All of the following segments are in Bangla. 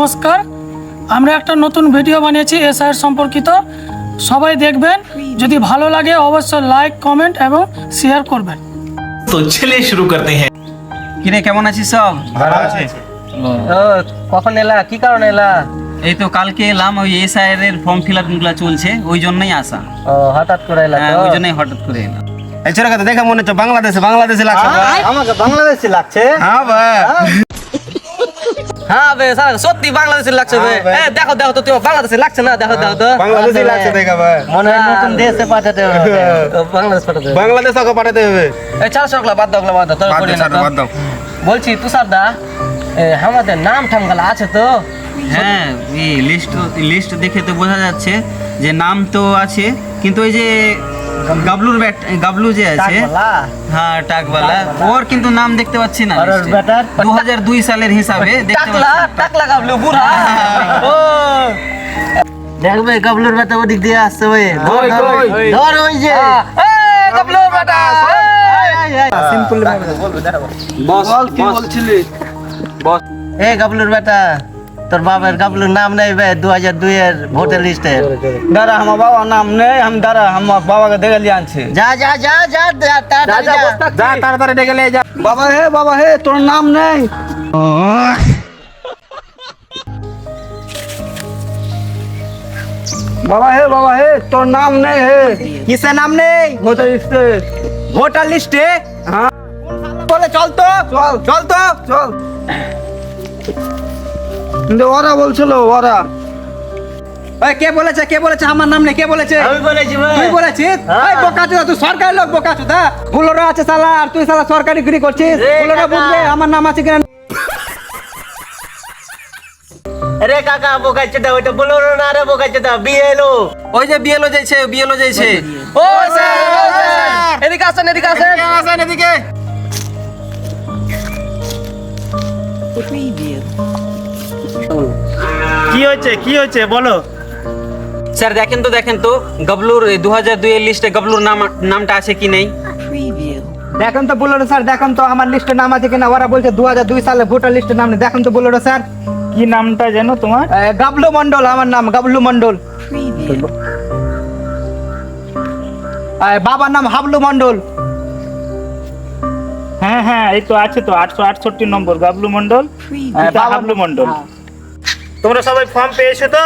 নমস্কার, আমরা একটা নতুন ভিডিও বানিয়েছি এসআইয়ের সম্পর্কিত। সবাই দেখবেন, যদি ভালো লাগে অবশ্যই লাইক, কমেন্ট এবং শেয়ার করবেন। তো চলে শুরু করতে हैं। কিরে কেমন আছিস সব? ভালো আছে। কখন এলা, কি কারণে এলা? এই তো কালকে এলাম, ওই এসআইআর এর ফর্ম ফিল আপ গুলো চলছে, ওই জন্যই আসা। হঠাৎ করে এলা? ওই জন্যই হঠাৎ করে এলাম। এই ছোট কথা দেখা মনে হচ্ছে বাংলাদেশে লাগছে। আমাকে বাংলাদেশি লাগছে। হ্যাঁ ভাই, হ্যাঁ বে, সত্যি বাংলাদেশি লাগছে বে। দেখো দেখো তো, তুই বাংলাদেশি লাগছে না? দেখো দেখো তো, বাংলাদেশি লাগছে দেখা ভাই। মনে হয় নতুন দেশে পাঠাতে হবে, বাংলাদেশ পাঠাতে হবে। বাংলাদেশ ওকে পাঠাতে হবে। এই চাল সরকলা বাদ দাও, বাদ দাও, তোর বাদ করি দাও, না তো। বাদ দাও। বলছি তুষার দা, আমাদের নাম ঠামগালা আছে তো? হ্যাঁ, এই লিস্ট দেখে তো বোঝা যাচ্ছে যে নাম তো আছে, কিন্তু ওই যে গাবলু যে আছে, হ্যাঁ টাকবালা, ওর কিন্তু নাম দেখতে পাচ্ছি না। 2002 সালের হিসাবে দেখতে পাচ্ছি। টাকলা গাবলু বুড়া। ও দেখবে গাবলুর বেটা ওদিক দিয়ে আসছে ওই। ধর ওই যে গাবলুর বেটা। সিম্পল বস কি বলছিলি? বস গাবলুর বেটা, তোর বাবার গাবলুর নাম নেই বে 2002 এর ভোটার লিস্টে। दादा हम बाबा नाम नहीं, हम दादा हम बाबा के देख लिया छे। যা যা যা যা जा ताड़ाताड़ी देख ले जा। बाबा हे तोर नाम नहीं। बाबा हे तोर नाम नहीं है। কিসে নাম নেই? वोटर लिस्ट ভোটার লিস্টে? हाँ বলে চল তো, চল তো। चल কিন্তু ওরা বলছিল ওরা। কে বলেছে আমার নাম নেই? কে বলেছে? আমি বলেছি ভাই। তুই বলেছিস? এই বোকাচোদা, তুই সরকারি লোক বোকাচোদা। বুলোরা আছে শালা, আর তুই শালা সরকারি গিরি করছিস। বুলোরা বুঝবে আমার নাম আছে কিনা। আরে কাকা বোকাচোদা, ওইটা বুলোরা না রে বোকাচোদা, বিএলও। ওই যে বিএলও যাইছে। ও স্যার, এদিকে আসেন, এদিকে কি হয়েছে বলো। স্যার দেখেন তো গাবলুর 2002 এর লিস্টে গাবলুর নামটা আছে কি নেই? দেখেন তো বুলোরা স্যার, দেখেন তো আমার লিস্টে নাম আছে কিনা। ওরা বলছে 2002 সালে ভোটার লিস্টে নাম নেই। দেখেন তো বুলোরা স্যার। কি নামটা জানো তোমার? গাবলু মন্ডল, আমার নাম গাবলু মন্ডল। বাবার নাম হাবলু মন্ডল। হ্যাঁ এই তো আছে তো 868 নম্বর গাবলু মন্ডল, হাবলু মন্ডল। তোমরা সবাই ফর্ম পেয়েছো তো?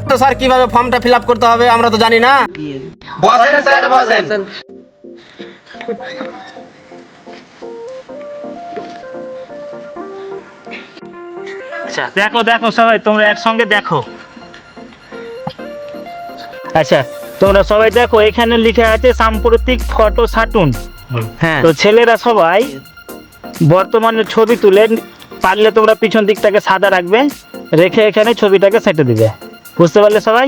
তো স্যার কিভাবে ফর্মটা ফিল আপ করতে হবে আমরা তো জানি না। বসেন স্যার, বসেন। আচ্ছা দেখো সবাই, তোমরা একসঙ্গে দেখো। আচ্ছা তোমরা সবাই দেখো, এখানে লিখে আছে সাম্প্রতিক ফটো ছাটুন। হ্যাঁ, তো ছেলেরা সবাই বর্তমানে ছবি তুলে, পারলে তোমরা পিছন দিকটাকে সাদা রাখবে, রেখে এখানে ছবিটাকে সেটে দিবে। বুঝতে পারলে সবাই?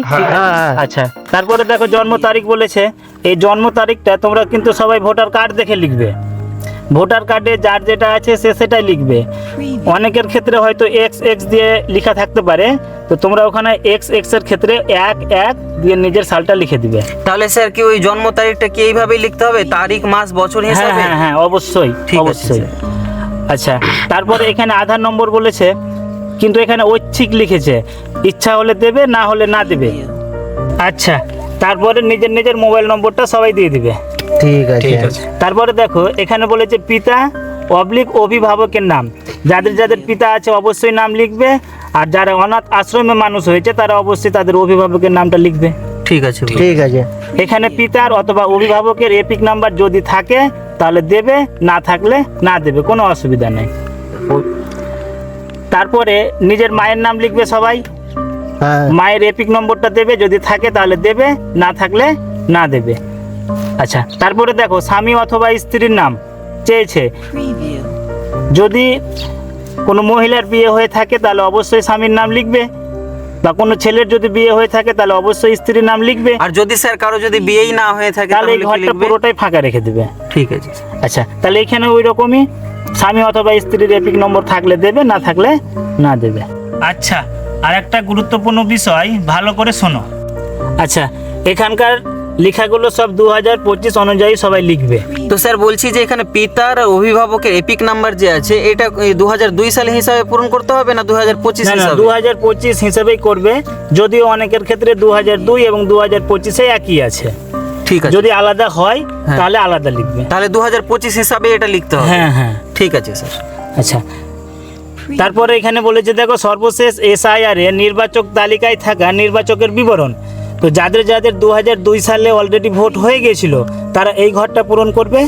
আচ্ছা, তারপরে দেখো জন্ম তারিখ বলেছে। এই জন্ম তারিখটা তোমরা কিন্তু সবাই ভোটার কার্ড দেখে লিখবে। ভোটার কার্ডে যার যেটা আছে সে সেটাই লিখবে। অনেকের ক্ষেত্রে হয়তো XX দিয়ে লেখা থাকতে পারে, তো তোমরা ওখানে XX এর ক্ষেত্রে 11 দিয়ে নিজের সালটা লিখে দিবে। তাহলে স্যার কি ওই জন্ম তারিখটা কি এইভাবেই লিখতে হবে, তারিখ মাস বছর হিসাবে? হ্যাঁ অবশ্যই, ঠিক আছে, অবশ্যই। আচ্ছা, তারপরে এখানে আধার নম্বর বলেছে, কিন্তু এখানে ঐচ্ছিক লিখেছে, ইচ্ছা হলে দেবে, না হলে না দেবে। আচ্ছা, তারপরে নিজের মোবাইল নম্বরটা সবাই দিয়ে দিবে। ঠিক ঠিক আছে। তারপরে দেখো এখানে বলেছে পিতা অভিভাবকের নাম। যাদের পিতা আছে অবশ্যই নাম লিখবে, আর যারা অনাথ আশ্রমে মানুষ হয়েছে তারা অবশ্যই তাদের অভিভাবকের নামটা লিখবে। ঠিক আছে। এখানে পিতার অথবা অভিভাবকের এপিক নাম্বার যদি থাকে তাহলে দেবে, না থাকলে না দেবে, কোনো অসুবিধা নেই। তারপরে নিজের মায়ের নাম লিখবে সবাই। মায়ের এপিক নম্বরটা দেবে, যদি থাকে তাহলে দেবে, না থাকলে না দেবে। আচ্ছা, তারপরে দেখো স্বামী অথবা স্ত্রীর নাম চেয়েছে। যদি কোনো মহিলার বিয়ে হয়ে থাকে তাহলে অবশ্যই স্বামীর নাম লিখবে, বা কোনো ছেলের যদি বিয়ে হয়ে থাকে তাহলে অবশ্যই স্ত্রীর নাম লিখবে। আর যদি স্যার কারো যদি বিয়েই না হয়ে থাকে তাহলে এই ঘরটা পুরোটাই ফাঁকা রেখে দেবে। ঠিক আছে। আচ্ছা, তাহলে এখানে ওই রকমই স্বামী অথবা স্ত্রীর এপিক নম্বর থাকলে দেবে, না থাকলে না দেবে। আচ্ছা, আর একটা গুরুত্বপূর্ণ বিষয় ভালো করে শোনো। আচ্ছা, এখানকার লেখাগুলো সব 2025 অনুযায়ী সবাই লিখবে। তো স্যার বলছি যে এখানে পিতার অভিভাবকের এপিক নাম্বার যে আছে এটা 2002 সালে হিসাবে পূরণ করতে হবে না 2025 না না হিসাবে? 2025 হিসেবেই করবে, যদিও অনেকের ক্ষেত্রে 2002 এবং 2025 একই আছে। ঠিক আছে, যদি আলাদা হয় তাহলে আলাদা লিখবে। তাহলে 2025 হিসাবে এটা লিখতে হবে। হ্যাঁ হ্যাঁ ঠিক আছে স্যার। আচ্ছা, তারপরে এখানে বলেছে দেখো সর্বশেষ এসআইআর এ নির্বাচক তালিকায় থাকা নির্বাচকের বিবরণ। তো যাদের যাদের 2002 সালে অলরেডি ভোট হয়ে গিয়েছিল তারা এই ঘরটা পূরণ করবে,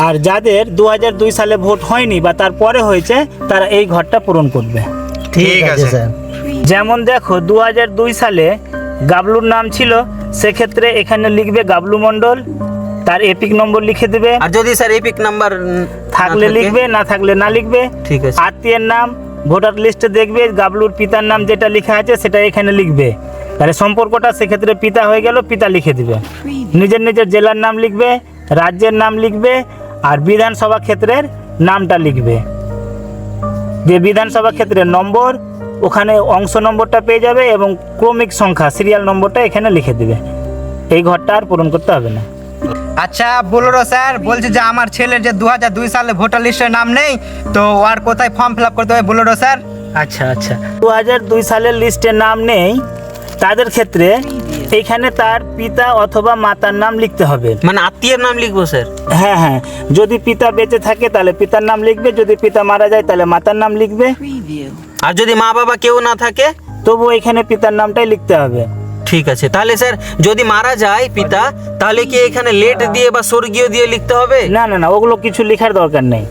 আর যাদের 2002 সালে ভোট হয়নি বা তারপরে হয়েছে তারা এই ঘরটা পূরণ করবে। ঠিক আছে স্যার। যেমন দেখো 2002 সালে গাবলুর নাম ছিল, সেক্ষেত্রে এখানে লিখবে গাবলু মণ্ডল, তার এপিক নম্বর লিখে দেবে। আর যদি স্যার এপিক নাম্বার থাকলে লিখবে, না থাকলে না লিখবে। ঠিক আছে। আত্মীয়ের নাম ভোটার লিস্টে দেখবে গাবলুর পিতার নাম যেটা লেখা আছে সেটা এখানে লিখবে। তাহলে সম্পর্কটা সেক্ষেত্রে পিতা হয়ে গেল, পিতা লিখে দিবে। নিজের নিজের জেলার নাম লিখবে, রাজ্যের নাম লিখবে, আর বিধানসভা ক্ষেত্রের নামটা লিখবে। যে বিধানসভা ক্ষেত্রের নম্বর ওখানে অংশ নম্বরটা পেয়ে যাবে এবং ক্রমিক সংখ্যা সিরিয়াল নম্বরটা এখানে লিখে দিবে। এই ঘরটা আর পূরণ করতে হবে না। আচ্ছা বলরো স্যার, বলছি যে আমার ছেলের যে 2002 সালে ভোটার লিস্টের নাম নেই, তো আর কোথায় ফর্ম ফিল আপ করতে হবে বলরো স্যার? আচ্ছা আচ্ছা, 2002 সালের লিস্টে নাম নেই তাদের ক্ষেত্রে এইখানে তার পিতা অথবা মাতার নাম লিখতে হবে। মানে আত্মীয়ের নাম লিখবো স্যার? হ্যাঁ হ্যাঁ, যদি পিতা বেঁচে থাকে তাহলে পিতার নাম লিখবে, যদি পিতা মারা যায় তাহলে মাতার নাম লিখবে। আর যদি মা বাবা কেউ না থাকে তবু এখানে পিতার নামটাই লিখতে হবে। ঠিক আছে। তাহলে স্যার যদি মারা যায় পিতা তাহলে কি এখানে লেট দিয়ে বা স্বর্গীয় দিয়ে লিখতে হবে? না না না, ওগুলো কিছু লেখার দরকার নেই।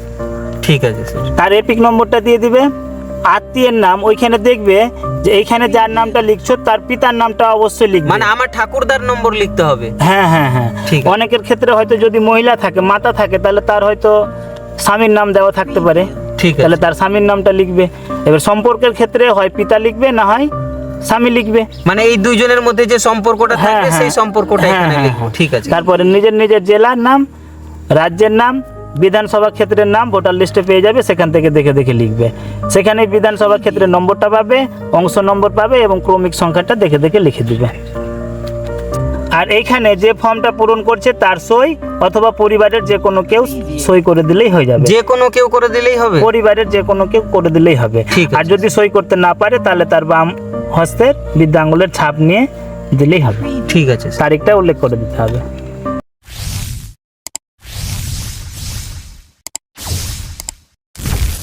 ঠিক আছে স্যার। তার এপিক নম্বরটা দিয়ে দিবে। আত্মীয়ের নাম ওইখানে দেখবে যে এইখানে যার নামটা লিখছো তার পিতার নামটা অবশ্যই লিখবে। মানে আমার ঠাকুরদার নম্বর লিখতে হবে? হ্যাঁ হ্যাঁ হ্যাঁ। ঠিক আছে। অনেকের ক্ষেত্রে হয়তো যদি মহিলা থাকে, মাতা থাকে, তাহলে তার হয়তো স্বামীর নাম দেওয়া থাকতে পারে। ঠিক আছে। তাহলে তার স্বামীর নামটা লিখবে। এবার সম্পর্কের ক্ষেত্রে হয় পিতা লিখবে, না হয় স্বামী লিখবে। মানে এই দুইজনের মধ্যে যে সম্পর্কটা হ্যাঁ, থাকবে হ্যাঁ। সেই সম্পর্কটা হ্যাঁ, এখানে হ্যাঁ, লিখবো। হ্যাঁ। ঠিক আছে। তারপরে নিজের নিজের জেলার নাম, রাজ্যের নাম, বিধানসভা ক্ষেত্রের নাম ভোটার লিস্টে পেয়ে যাবে, সেখান থেকে দেখে দেখে লিখবে। সেখানে বিধানসভা ক্ষেত্রের নম্বরটা পাবে, অংশ নম্বর পাবে এবং ক্রমিক সংখ্যাটা দেখে দেখে লিখে দিবে। আর এইখানে যে ফর্মটা পূরণ করছে তার সই অথবা পরিবারের যে কোনো কেউ সই করে দিলেই হয়ে যাবে। যে কোনো কেউ করে দিলেই হবে? পরিবারের যে কোনো কেউ করে দিলেই হবে। ঠিক আছে। আর যদি সই করতে না পারে তাহলে তার বাম হস্তের বৃদ্ধাঙ্গুলের ছাপ নিয়ে দিলেই হবে। ঠিক আছে স্যার। তারিখটা উল্লেখ করে দিতে হবে।